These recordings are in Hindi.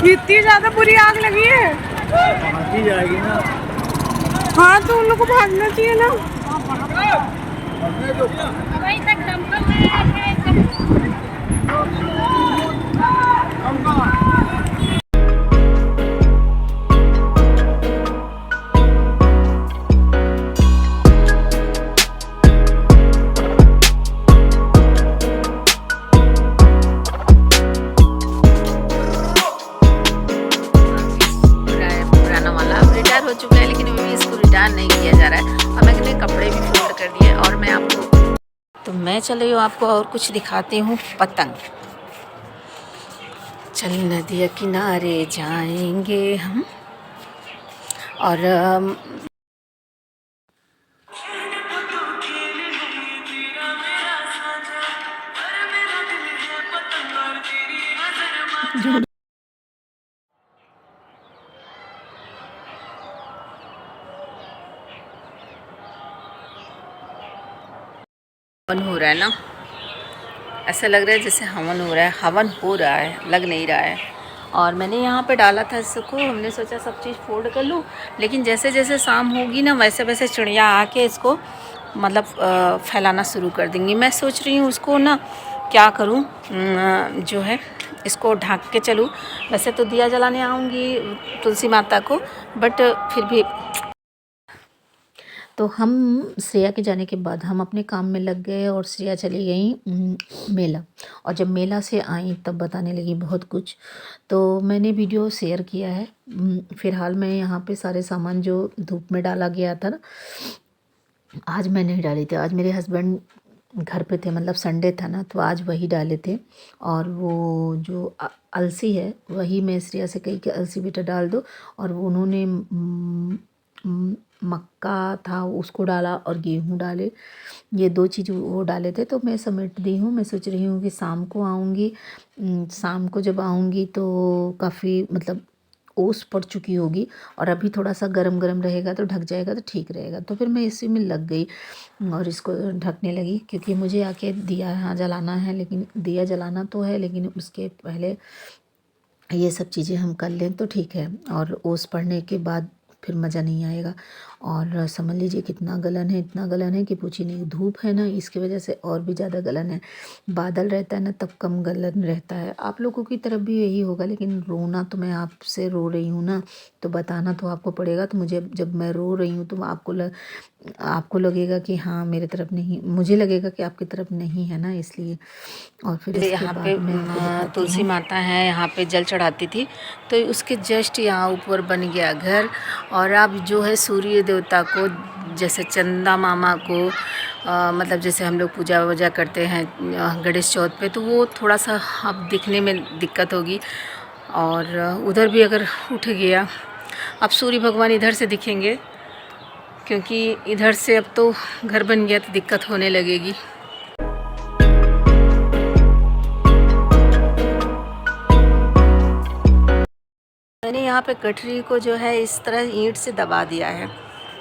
इतनी ज्यादा बुरी आग लगी है। भागी जाएगी ना। हाँ तो उन लोग को भागना चाहिए ना। वहीं तक दमकल में आके पुराना वाला अब रिटायर हो चुका है, लेकिन अभी इसको रिटायर नहीं किया जा रहा है। और मैंने कपड़े भी फोल्ड कर दिए और मैं आपको तो मैं चल रही हूँ आपको और कुछ दिखाती हूँ। पतंग चल नदिया किनारे जाएंगे हम। और हवन हो रहा है ना, ऐसा लग रहा है जैसे हवन हो रहा है। हवन हो रहा है, लग नहीं रहा है। और मैंने यहाँ पे डाला था इसको, हमने सोचा सब चीज़ फोल्ड कर लूँ, लेकिन जैसे जैसे शाम होगी ना वैसे वैसे चिड़िया आके इसको मतलब फैलाना शुरू कर देंगी। मैं सोच रही हूँ उसको ना क्या करूँ, जो है इसको ढक के चलूँ। वैसे तो दिया जलाने आऊँगी तुलसी माता को, बट फिर भी तो हम श्रेया के जाने के बाद हम अपने काम में लग गए और श्रेया चली गई मेला। और जब मेला से आई तब बताने लगी बहुत कुछ, तो मैंने वीडियो शेयर किया है। फ़िलहाल मैं यहाँ पे सारे सामान जो धूप में डाला गया था ना, आज मैं नहीं डाली थी। आज मेरे हस्बैंड घर पे थे, मतलब संडे था ना, तो आज वही डाले थे। और वो जो अलसी है वही मैं श्रेया से कही कि अलसी बेटा डाल दो, और वो उन्होंने मक्का था उसको डाला और गेहूँ डाले, ये दो चीज़ वो डाले थे। तो मैं समेट दी हूँ। मैं सोच रही हूँ कि शाम को आऊँगी, शाम को जब आऊँगी तो काफ़ी मतलब ओस पड़ चुकी होगी, और अभी थोड़ा सा गरम गरम रहेगा तो ढक जाएगा तो ठीक रहेगा। तो फिर मैं इसी में लग गई और इसको ढकने लगी, क्योंकि मुझे आके दिया यहाँ जलाना है। लेकिन दिया जलाना तो है, लेकिन उसके पहले ये सब चीज़ें हम कर लें तो ठीक है। और ओस पड़ने के बाद फिर मज़ा नहीं आएगा। और समझ लीजिए कितना गलन है, इतना गलन है कि पूछिए नहीं। धूप है ना, इसकी वजह से और भी ज़्यादा गलन है। बादल रहता है ना तब कम गलन रहता है। आप लोगों की तरफ भी यही होगा, लेकिन रोना तो मैं आपसे रो रही हूँ ना, तो बताना तो आपको पड़ेगा। तो मुझे जब मैं रो रही हूँ तो आपको लगेगा कि हाँ मेरे तरफ नहीं, मुझे लगेगा कि आपकी तरफ नहीं है ना, इसलिए। और फिर यहाँ पे तुलसी माता है, यहाँ पे जल चढ़ाती थी, तो उसके जस्ट यहाँ ऊपर बन गया घर। और अब जो है सूर्य देवता को, जैसे चंदा मामा को मतलब जैसे हम लोग पूजा वूजा करते हैं गणेश चौथ पे, तो वो थोड़ा सा अब दिखने में दिक्कत होगी। और उधर भी अगर उठ गया, अब सूर्य भगवान इधर से दिखेंगे, क्योंकि इधर से अब तो घर बन गया तो दिक्कत होने लगेगी। मैंने यहाँ पे गठरी को जो है इस तरह ईंट से दबा दिया है,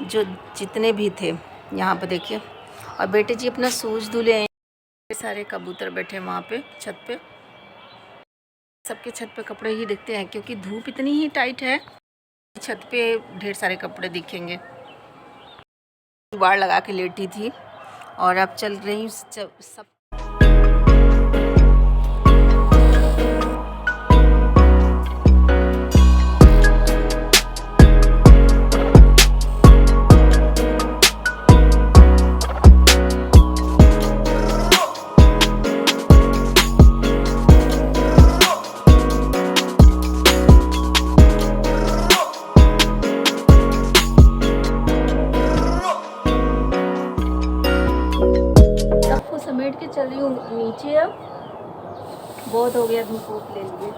जो जितने भी थे यहाँ पे देखिए। और बेटे जी अपना सूज धुले हैं। सारे कबूतर बैठे वहाँ पे छत पे, सबके छत पे कपड़े ही दिखते हैं, क्योंकि धूप इतनी ही टाइट है। छत पे ढेर सारे कपड़े दिखेंगे। बाड़ लगा के लेटी थी और अब चल रही हूँ सब। समेट के चल रही हूँ नीचे। अब बहुत हो गया धूप ले लिए।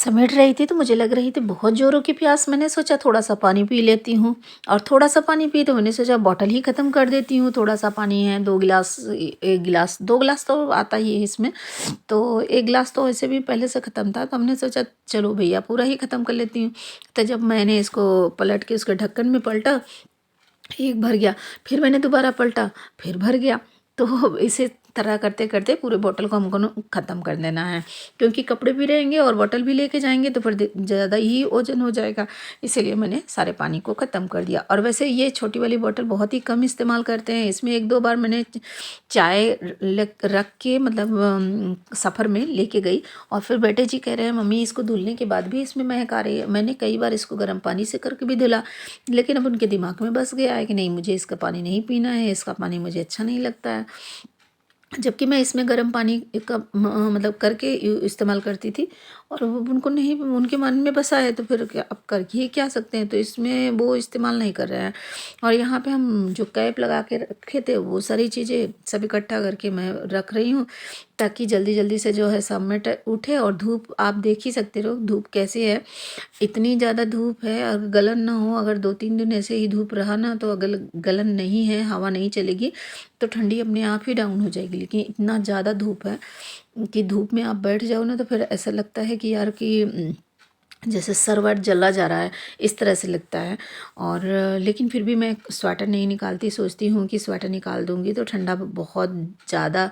समेट रही थी तो मुझे लग रही थी बहुत ज़ोरों की प्यास। मैंने सोचा थोड़ा सा पानी पी लेती हूँ, और थोड़ा सा पानी पी तो मैंने सोचा बॉटल ही ख़त्म कर देती हूँ। थोड़ा सा पानी है, 2 गिलास, 1 गिलास, 2 गिलास तो आता ही है इसमें, तो 1 गिलास तो वैसे भी पहले से ख़त्म था, तो हमने सोचा चलो भैया पूरा ही ख़त्म कर लेती हूँ। तो जब मैंने इसको पलट के उसके ढक्कन में पलटा, एक भर गया, फिर मैंने दोबारा पलटा, फिर भर गया। तो इसे तरह करते करते पूरे बोतल को हमको ख़त्म कर देना है, क्योंकि कपड़े भी रहेंगे और बोतल भी लेके जाएंगे तो फिर ज़्यादा ही वजन हो जाएगा। इसीलिए मैंने सारे पानी को ख़त्म कर दिया। और वैसे ये छोटी वाली बोतल बहुत ही कम इस्तेमाल करते हैं। इसमें 1-2 बार मैंने चाय रख के मतलब सफ़र में लेके गई, और फिर बेटे जी कह रहे हैं मम्मी इसको धुलने के बाद भी इसमें महक आ रही है। मैंने कई बार इसको गर्म पानी से करके भी धुला, लेकिन अब उनके दिमाग में बस गया है कि नहीं मुझे इसका पानी नहीं पीना है, इसका पानी मुझे अच्छा नहीं लगता है। जबकि मैं इसमें गर्म पानी का मतलब करके इस्तेमाल करती थी, और उनको नहीं, उनके मन में बसा है तो फिर क्या अब कर ही क्या सकते हैं। तो इसमें वो इस्तेमाल नहीं कर रहे हैं। और यहाँ पे हम जो कैप लगा के रखे थे वो सारी चीज़ें सब इकट्ठा करके मैं रख रही हूँ, ताकि जल्दी जल्दी से जो है समेट उठे। और धूप आप देख ही सकते हो धूप कैसी है, इतनी ज़्यादा धूप है। और गलन ना हो, अगर 2-3 दिन ऐसे ही धूप रहा ना तो अगर गलन नहीं है, हवा नहीं चलेगी तो ठंडी अपने आप ही डाउन हो जाएगी। लेकिन इतना ज़्यादा धूप है कि धूप में आप बैठ जाओ ना तो फिर ऐसा लगता है कि यार कि जैसे सरवर जला जा रहा है, इस तरह से लगता है। और लेकिन फिर भी मैं स्वेटर नहीं निकालती, सोचती हूँ कि स्वेटर निकाल दूँगी तो ठंडा बहुत ज़्यादा,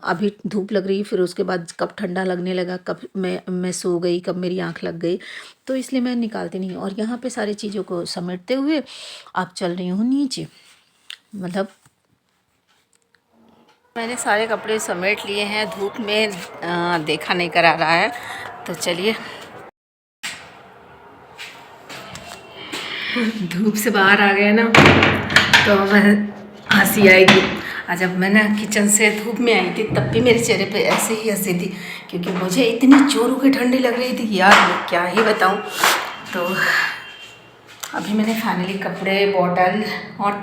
अभी धूप लग रही, फिर उसके बाद कब ठंडा लगने लगा, कब मैं सो गई, कब मेरी आँख लग गई, तो इसलिए मैं निकालती नहीं। और यहाँ पे सारी चीज़ों को समेटते हुए अब चल रही हूँ नीचे। मतलब मैंने सारे कपड़े समेट लिए हैं, धूप में देखा नहीं करा रहा है। तो चलिए धूप से बाहर आ गए ना तो मैं हंसी आएगी। आज जब मैं ना किचन से धूप में आई थी तब भी मेरे चेहरे पे ऐसे ही हंसी थी, क्योंकि मुझे इतनी जोरों की ठंडी लग रही थी कि यार मैं क्या ही बताऊं। तो अभी मैंने फाइनली कपड़े, बॉटल और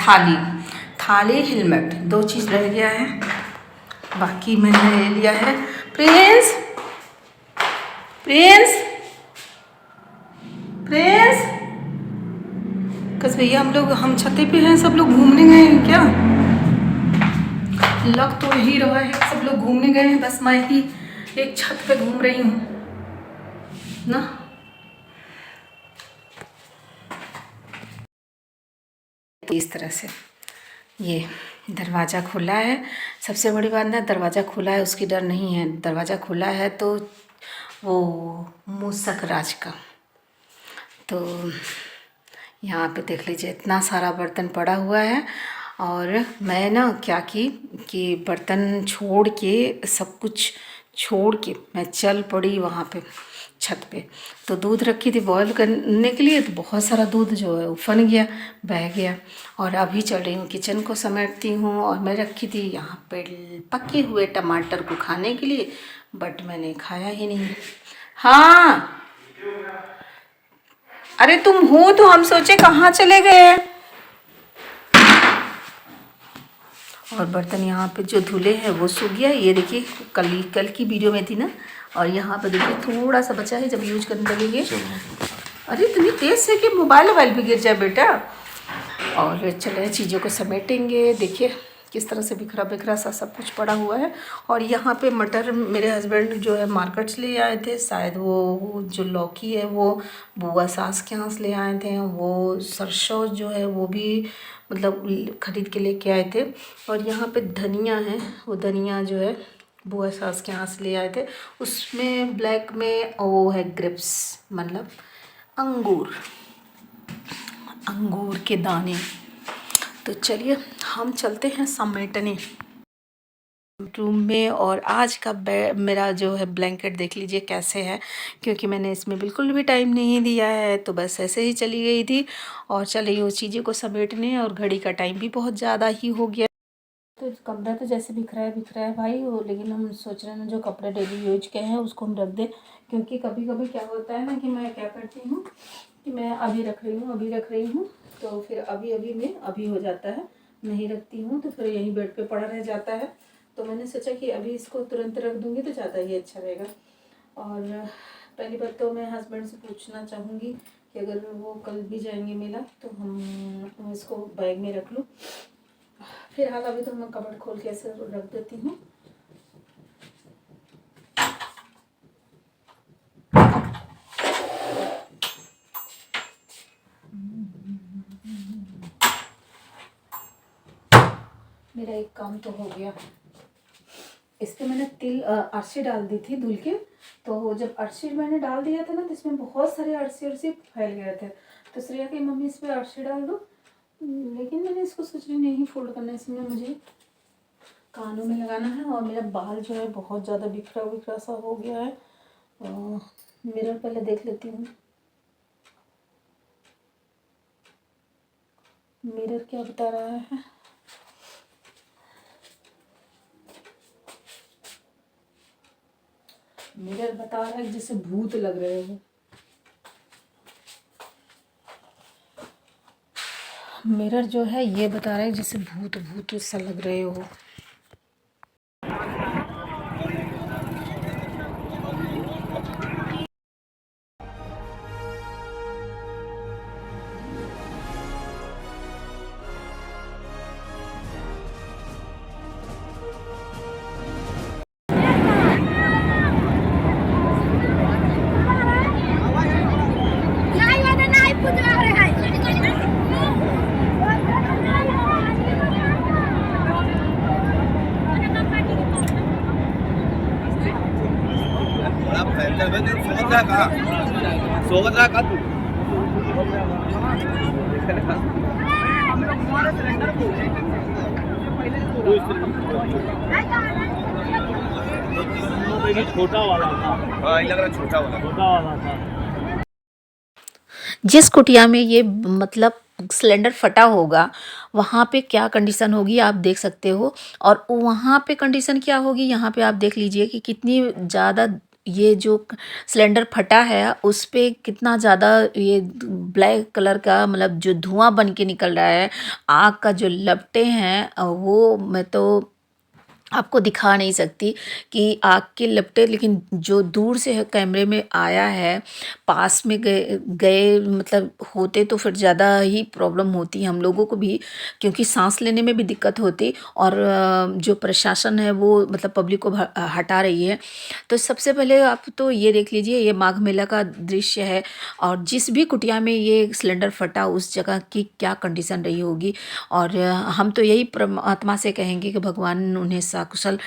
थाली हेलमेट 2 चीज़ रह गया है, बाकी मैंने ले लिया है। प्रिंस प्रिंस प्रिंस कस भैया हम छते पे हैं, सब लोग घूमने गए हैं क्या? लग तो यही रहा है सब लोग घूमने गए हैं, बस मैं ही एक छत पे घूम रही हूँ ना। इस तरह से ये दरवाज़ा खुला है। सबसे बड़ी बात ना, दरवाज़ा खुला है उसकी डर नहीं है, दरवाज़ा खुला है तो वो मूसक राज का। तो यहाँ पे देख लीजिए इतना सारा बर्तन पड़ा हुआ है। और मैं ना क्या की कि बर्तन छोड़ के, सब कुछ छोड़ के मैं चल पड़ी वहाँ पे छत पे। तो दूध रखी थी बॉयल करने के लिए, तो बहुत सारा दूध जो है उफन गया, बह गया। और अभी चल रही हूँ किचन को समेटती हूँ। और मैं रखी थी यहाँ पे पके हुए टमाटर को खाने के लिए, बट मैंने खाया ही नहीं। हाँ अरे तुम हो तो हम सोचे कहाँ चले गए। और बर्तन यहाँ पे जो धुले हैं वो सूख गया, ये देखिए कल की वीडियो में थी ना। और यहाँ पे देखिए थोड़ा सा बचा है, जब यूज करने लगेंगे। अरे इतनी तेज़ से कि मोबाइल भी गिर जाए बेटा। और चले चीज़ों को समेटेंगे। देखिए किस तरह से बिखरा बिखरा सा सब कुछ पड़ा हुआ है। और यहाँ पे मटर मेरे हस्बैंड जो है मार्केट से ले आए थे, शायद वो जो लौकी है वो बुआ सास के यहाँ से ले आए थे। वो सरसों जो है वो भी मतलब ख़रीद के लेके आए थे। और यहाँ पे धनिया है, वो धनिया जो है बुआ सास के यहाँ से ले आए थे। उसमें ब्लैक में वो है ग्रेप्स, मतलब अंगूर के दाने। तो चलिए हम चलते हैं समेटने रूम में। और आज का मेरा जो है ब्लैंकेट देख लीजिए कैसे है, क्योंकि मैंने इसमें बिल्कुल भी टाइम नहीं दिया है, तो बस ऐसे ही चली गई थी। और चली वो चीज़ों को समेटने, और घड़ी का टाइम भी बहुत ज़्यादा ही हो गया। तो कपड़ा तो जैसे बिखरा है भाई वो, लेकिन हम सोच रहे हैं जो कपड़े डेली यूज के हैं उसको हम रख दें। क्योंकि कभी कभी क्या होता है ना कि मैं क्या करती हूँ कि मैं अभी रख रही हूँ तो फिर अभी में अभी हो जाता है, नहीं रखती हूँ तो फिर यहीं बेड पे पड़ा रह जाता है। तो मैंने सोचा कि अभी इसको तुरंत रख दूँगी तो ज़्यादा ही अच्छा रहेगा। और पहली बात तो मैं हस्बैंड से पूछना चाहूँगी कि अगर वो कल भी जाएंगे मेला तो हम इसको बैग में रख लूँ। फिलहाल अभी तो मैं कपबोर्ड खोल के ऐसे रख देती हूँ। मेरा एक काम तो हो गया। इस पर मैंने तिल अरसी डाल दी थी धुल के, तो जब अरसी मैंने डाल दिया था ना तो इसमें बहुत सारे अरसी फैल गए थे। तो श्रेया की मम्मी इस पर अरसी डाल दो, लेकिन मैंने इसको सोच रही नहीं फोल्ड करना, इसमें मुझे कानों में लगाना है। और मेरा बाल जो है बहुत ज़्यादा बिखरा बिखरा सा हो गया है। मिरर पहले देख लेती हूँ, मिरर क्या बता रहा है। मिरर बता रहा है जैसे भूत लग रहे हो। मिरर जो है ये बता रहा है जैसे भूत भूत सा लग रहे हो। सोबत रहा का तू छोटा वाला था। हाँ, लग रहा छोटा वाला था। जिस कुटिया में ये मतलब सिलेंडर फटा होगा वहाँ पे क्या कंडीशन होगी आप देख सकते हो। और वहाँ पे कंडीशन क्या होगी यहाँ पे आप देख लीजिए कि कितनी ज़्यादा ये जो सिलेंडर फटा है उस पे कितना ज़्यादा ये ब्लैक कलर का मतलब जो धुआं बन के निकल रहा है, आग का जो लपटें हैं वो मैं तो आपको दिखा नहीं सकती कि आग के लपटे। लेकिन जो दूर से है कैमरे में आया है, पास में गए गए मतलब होते तो फिर ज़्यादा ही प्रॉब्लम होती हम लोगों को भी, क्योंकि सांस लेने में भी दिक्कत होती। और जो प्रशासन है वो मतलब पब्लिक को हटा रही है। तो सबसे पहले आप तो ये देख लीजिए, ये माघ मेला का दृश्य है। और जिस भी कुटिया में ये सिलेंडर फटा उस जगह की क्या कंडीशन रही होगी। और हम तो यही परमात्मा से कहेंगे कि भगवान उन्हें सकुशल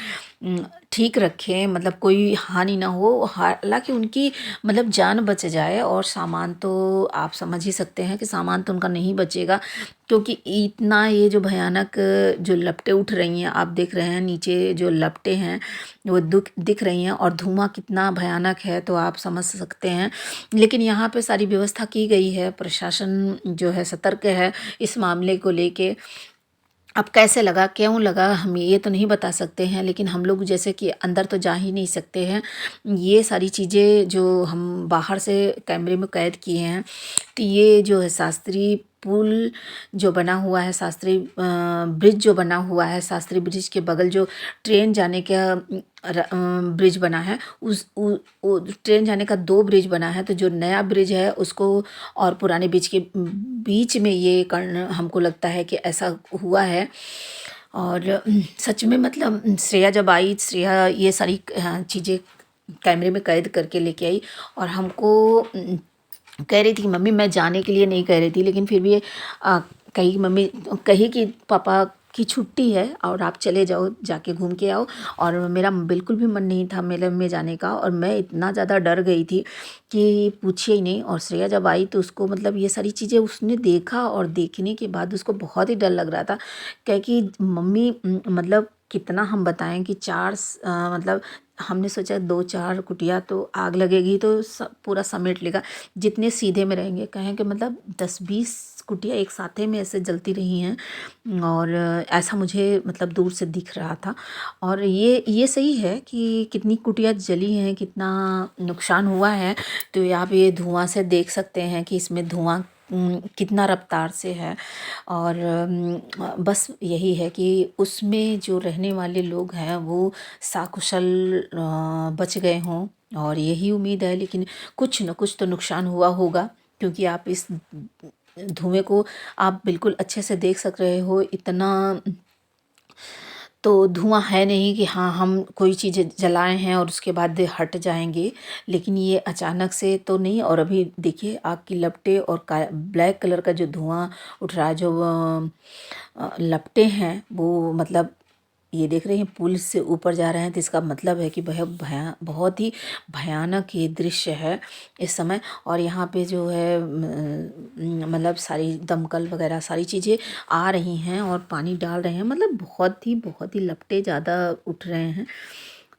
ठीक रखें, मतलब कोई हानि ना हो। हालांकि उनकी मतलब जान बच जाए, और सामान तो आप समझ ही सकते हैं कि सामान तो उनका नहीं बचेगा, क्योंकि इतना ये जो भयानक जो लपटें उठ रही हैं आप देख रहे हैं, नीचे जो लपटें हैं वो दिख रही हैं। और धुआं कितना भयानक है तो आप समझ सकते हैं। लेकिन यहाँ पे सारी व्यवस्था की गई है, प्रशासन जो है सतर्क है इस मामले को लेके। अब कैसे लगा, क्यों लगा, हम ये तो नहीं बता सकते हैं, लेकिन हम लोग जैसे कि अंदर तो जा ही नहीं सकते हैं। ये सारी चीज़ें जो हम बाहर से कैमरे में कैद किए हैं, तो ये जो है शास्त्री पुल जो बना हुआ है, शास्त्री ब्रिज जो बना हुआ है, शास्त्री ब्रिज के बगल जो ट्रेन जाने का ब्रिज बना है, ट्रेन जाने का 2 ब्रिज बना है। तो जो नया ब्रिज है उसको और पुराने ब्रिज के बीच में ये हमको लगता है कि ऐसा हुआ है। और सच में मतलब श्रेया जब आई, श्रेया ये सारी चीज़ें कैमरे में कैद करके लेके आई। और हमको कह रही थी मम्मी, मैं जाने के लिए नहीं कह रही थी, लेकिन फिर भी कही मम्मी कही कि पापा की छुट्टी है और आप चले जाओ, जाके घूम के आओ। और मेरा बिल्कुल भी मन नहीं था मेले में जाने का, और मैं इतना ज़्यादा डर गई थी कि पूछिए ही नहीं। और श्रेया जब आई तो उसको मतलब ये सारी चीज़ें उसने देखा, और देखने के बाद उसको बहुत ही डर लग रहा था। कह कि मम्मी मतलब कितना हम बताएं कि मतलब हमने सोचा 2-4 कुटिया तो आग लगेगी तो पूरा समेट लेगा, जितने सीधे में रहेंगे। कहें कि मतलब 10-20 कुटिया एक साथे में ऐसे जलती रही हैं। और ऐसा मुझे मतलब दूर से दिख रहा था। और ये सही है कि कितनी कुटिया जली हैं, कितना नुकसान हुआ है। तो आप ये धुआं से देख सकते हैं कि इसमें धुआं कितना रफ्तार से है। और बस यही है कि उसमें जो रहने वाले लोग हैं वो साकुशल बच गए हों, और यही उम्मीद है। लेकिन कुछ न कुछ तो नुकसान हुआ होगा, क्योंकि आप इस धुएं को आप बिल्कुल अच्छे से देख सक रहे हो। इतना तो धुआं है नहीं कि हाँ हम कोई चीज़ जलाए हैं और उसके बाद हट जाएंगे, लेकिन ये अचानक से तो नहीं। और अभी देखिए आग की लपटें और ब्लैक कलर का जो धुआं उठ रहा है, जो लपटें हैं वो मतलब ये देख रहे हैं पुल से ऊपर जा रहे हैं, तो इसका मतलब है कि बहुत ही भयानक ये दृश्य है इस समय। और यहाँ पे जो है मतलब सारी दमकल वगैरह सारी चीज़ें आ रही हैं और पानी डाल रहे हैं, मतलब बहुत ही लपटे ज़्यादा उठ रहे हैं।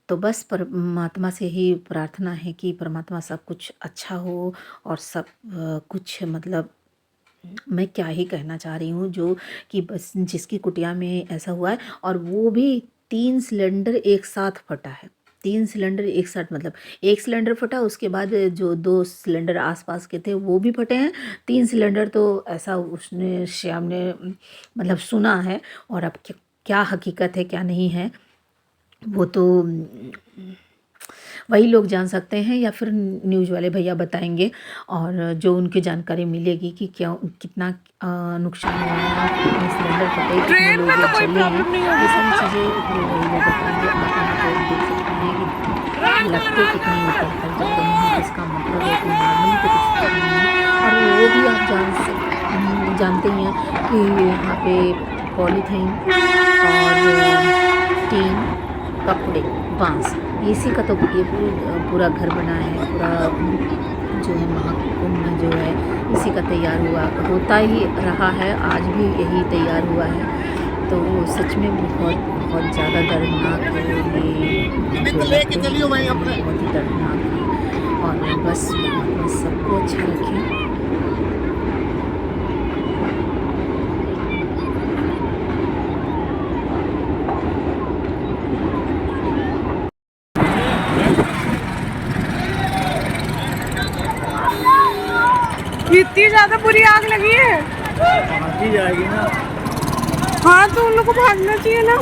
तो बस परमात्मा से ही प्रार्थना है कि परमात्मा सब कुछ अच्छा हो, और सब कुछ मतलब मैं क्या ही कहना चाह रही हूँ, जो कि बस जिसकी कुटिया में ऐसा हुआ है, और वो भी 3 सिलेंडर एक साथ फटा है। 3 सिलेंडर एक साथ, मतलब एक सिलेंडर फटा, उसके बाद जो 2 सिलेंडर आसपास के थे वो भी फटे हैं। 3 सिलेंडर तो ऐसा उसने श्याम ने मतलब सुना है, और अब क्या हकीकत है क्या नहीं है वो तो वही लोग जान सकते हैं, या फिर न्यूज़ वाले भैया बताएंगे, और जो उनकी जानकारी मिलेगी कि क्या कितना नुकसान हुआ है, कितने सिलेंडर फटे, कितने ट्रेन लोग में तो कोई जले हैं, प्रॉब्लम नहीं ये सारी होगी। चीज़ें वही लोग बताएंगे। आप यहाँ पर देख सकते हैं कि लगते कितनी ऊपर तक जल रही हैं, इसका मतलब है कि नॉर्मली तो कुछ नहीं है। और वो भी आप जानते ही हैं कि यहाँ पे पॉलीथीन और टीन, कपड़े, बांस, इसी का तो ये पूरा घर बना है। पूरा जो है महाकुंभ जो है इसी का तैयार होता ही रहा है, आज भी यही तैयार हुआ है। तो सच में बहुत ज़्यादा दर्दनाक है ये जो लपटें हैं, बहुत ही दर्दनाक है। और बस परमात्मा सबको अच्छा रखें। इतनी ज्यादा बुरी आग लगी है। पहुंची जाएगी ना। हाँ तो उन लोग को भागना चाहिए ना।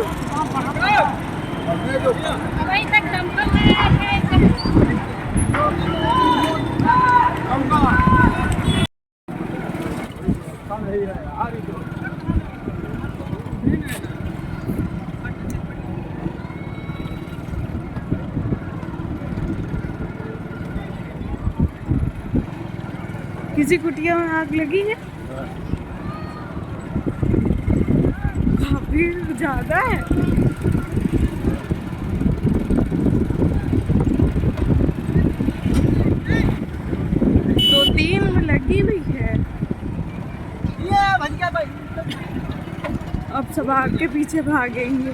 किसी कुटिया में आग लगी है, काफी ज्यादा है। 2-3 में लगी हुई है। अब सब आग के पीछे भागेंगे।